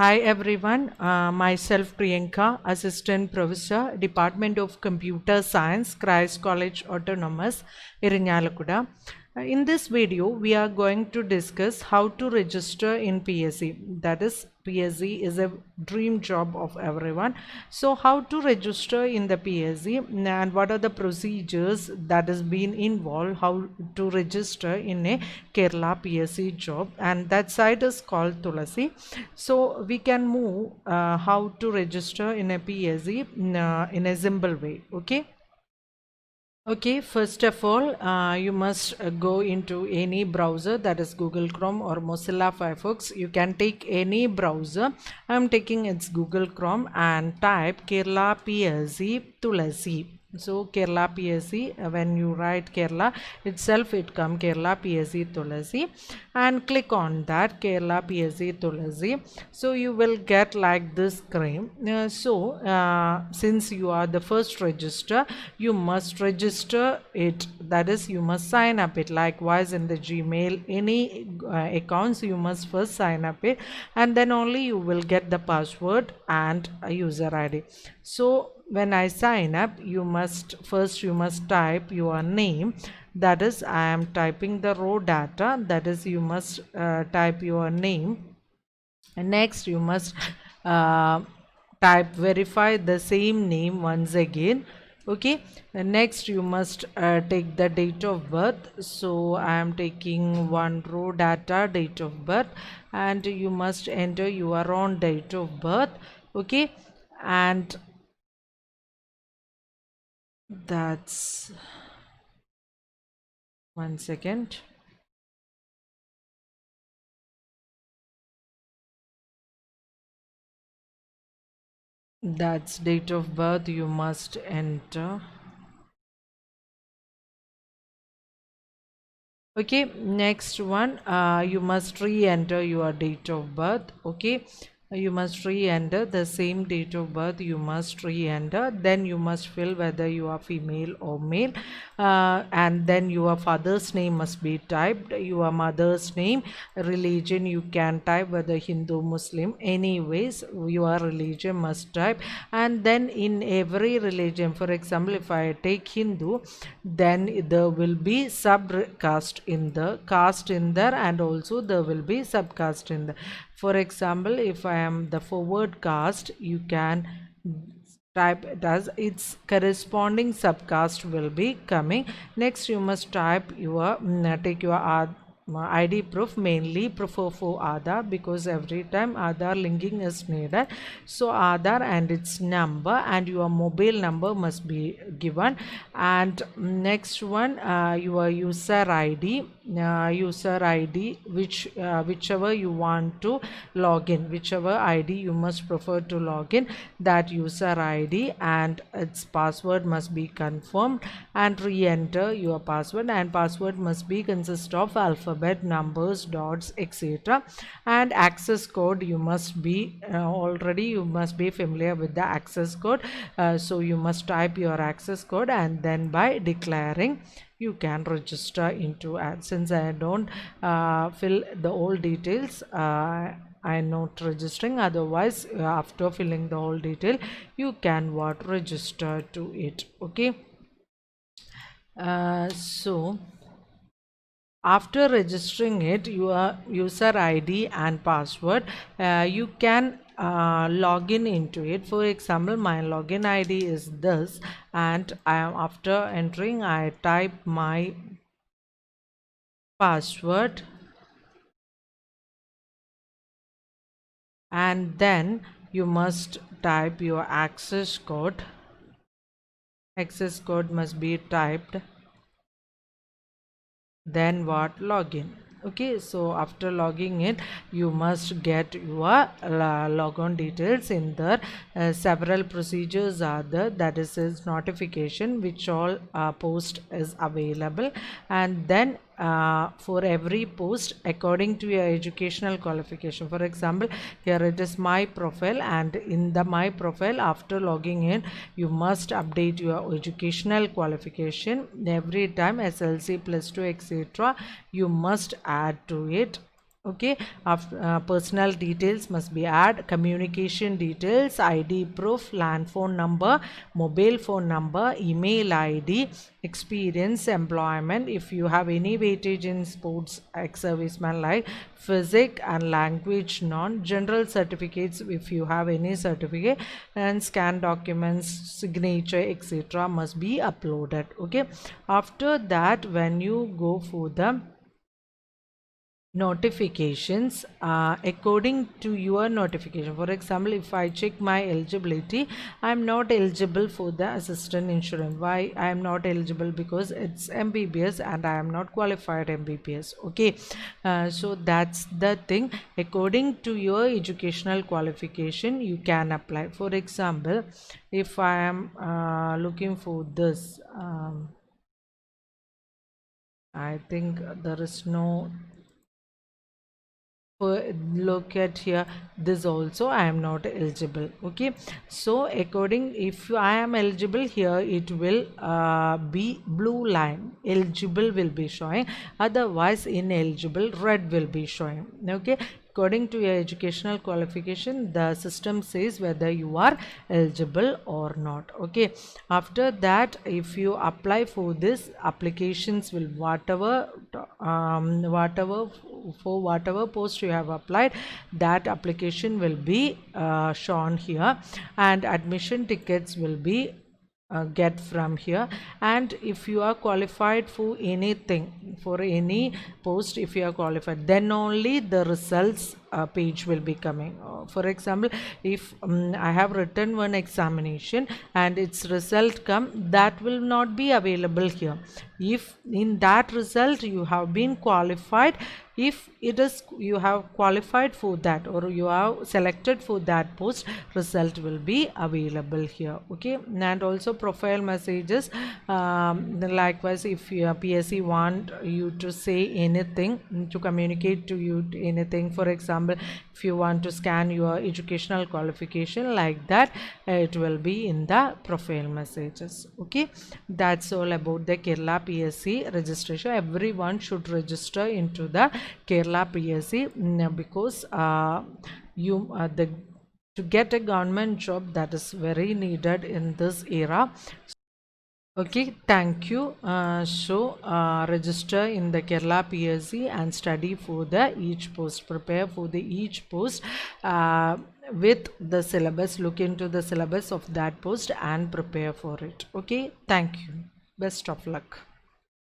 Hi everyone, myself Priyanka, Assistant Professor, Department of Computer Science, Christ College Autonomous, Irinyalakuda. In this video, we are going to discuss how to register in PSC. That is, PSC is a dream job of everyone. So, how to register in the PSC and what are the procedures that has been involved, how to register in a Kerala PSC job, and that site is called Tulasi. So, we can move how to register in a PSC in a simple way. Okay, first of all, you must go into any browser, that is Google Chrome or Mozilla Firefox. You can take any browser. I'm taking its Google Chrome and type Kerala PSC Tulasi. So Kerala PSC, when you write Kerala itself, it come Kerala PSC Tulasi, and click on that Kerala PSC Tulasi. So you will get like this screen. Since you are the first register, you must register it. That is, you must sign up it. Likewise, in the Gmail, any accounts, you must first sign up it, and then only you will get the password and a user ID. So when I sign up, you must type your name. That is, I am typing the raw data. That is, you must type your name, and next you must verify the same name once again. Okay, and next you must take the date of birth. So I am taking one raw data, date of birth, and you must enter your own date of birth. Okay, and that's one second. That's date of birth you must enter. Okay, next one, you must re-enter your date of birth. Okay, you must re-enter the same date of birth. You must re-enter, then you must fill whether you are female or male, and then your father's name must be typed, your mother's name, religion you can type, whether Hindu, Muslim, anyways your religion must type. And then in every religion, for example, if I take Hindu, then there will be subcaste in the caste in there, and also there will be subcaste in there. For example, if I am the forward caste, you can type it as its corresponding subcaste will be coming. Next you must type your take your ID proof, mainly prefer for Aadhaar, because every time Aadhaar linking is needed. So Aadhaar and its number and your mobile number must be given. And next one, your user ID, whichever you want to log in, whichever ID you must prefer to log in, that user ID and its password must be confirmed, and re-enter your password, and password must be consist of alphabet, numbers, dots, etc. And access code, you must be already you must be familiar with the access code, so you must type your access code, and then by declaring you can register into ad. Since I don't fill the whole details, I'm not registering. Otherwise, after filling the whole detail, you can register to it. Okay, so after registering it, your user ID and password, you can log in into it. For example, my login ID is this, and I am after entering, I type my password, and then you must type your access code. Access code must be typed, then login. Okay, so after logging in, you must get your logon details. In there, several procedures are there, that is notification which all post is available, and then for every post according to your educational qualification. For example, here it is my profile, and in the my profile, after logging in, you must update your educational qualification every time, SLC, +2, etc. you must add to it. Okay, personal details must be added, communication details, ID proof, land phone number, mobile phone number, email ID, experience, employment. If you have any weightage in sports, ex-serviceman, like physics and language, non general certificates if you have any certificate, and scan documents, signature, etc. must be uploaded. Okay, after that, when you go for the notifications, according to your notification, for example, if I check my eligibility, I am not eligible for the assistant insurance. Why I am not eligible? Because it's MBBS and I am not qualified MBBS. Okay, so that's the thing. According to your educational qualification, you can apply. For example, if I am looking for this, I think there is no, look at here, this also I am not eligible. Okay, so according, if I am eligible here, it will be blue line, eligible will be showing, otherwise ineligible, red will be showing. Okay, according to your educational qualification, the system says whether you are eligible or not. Okay, after that, if you apply for this, applications will whatever for whatever post you have applied, that application will be shown here, and admission tickets will be get from here. And if you are qualified for anything, for any post, if you are qualified, then only the results page will be coming. For example, if I have written one examination and its result come, that will not be available here. If in that result you have been qualified, if it is you have qualified for that, or you have selected for that post, result will be available here. Okay, and also profile messages, likewise, if your PSC want you to say anything, to communicate to you anything, for example, if you want to scan your educational qualification, like that, it will be in the profile messages. Okay, that's all about the Kerala PSC registration. Everyone should register into the Kerala PSC, because to get a government job, that is very needed in this era. Okay, thank you. Register in the Kerala PSC and study for the each post. Prepare for the each post with the syllabus. Look into the syllabus of that post and prepare for it. Okay, thank you. Best of luck.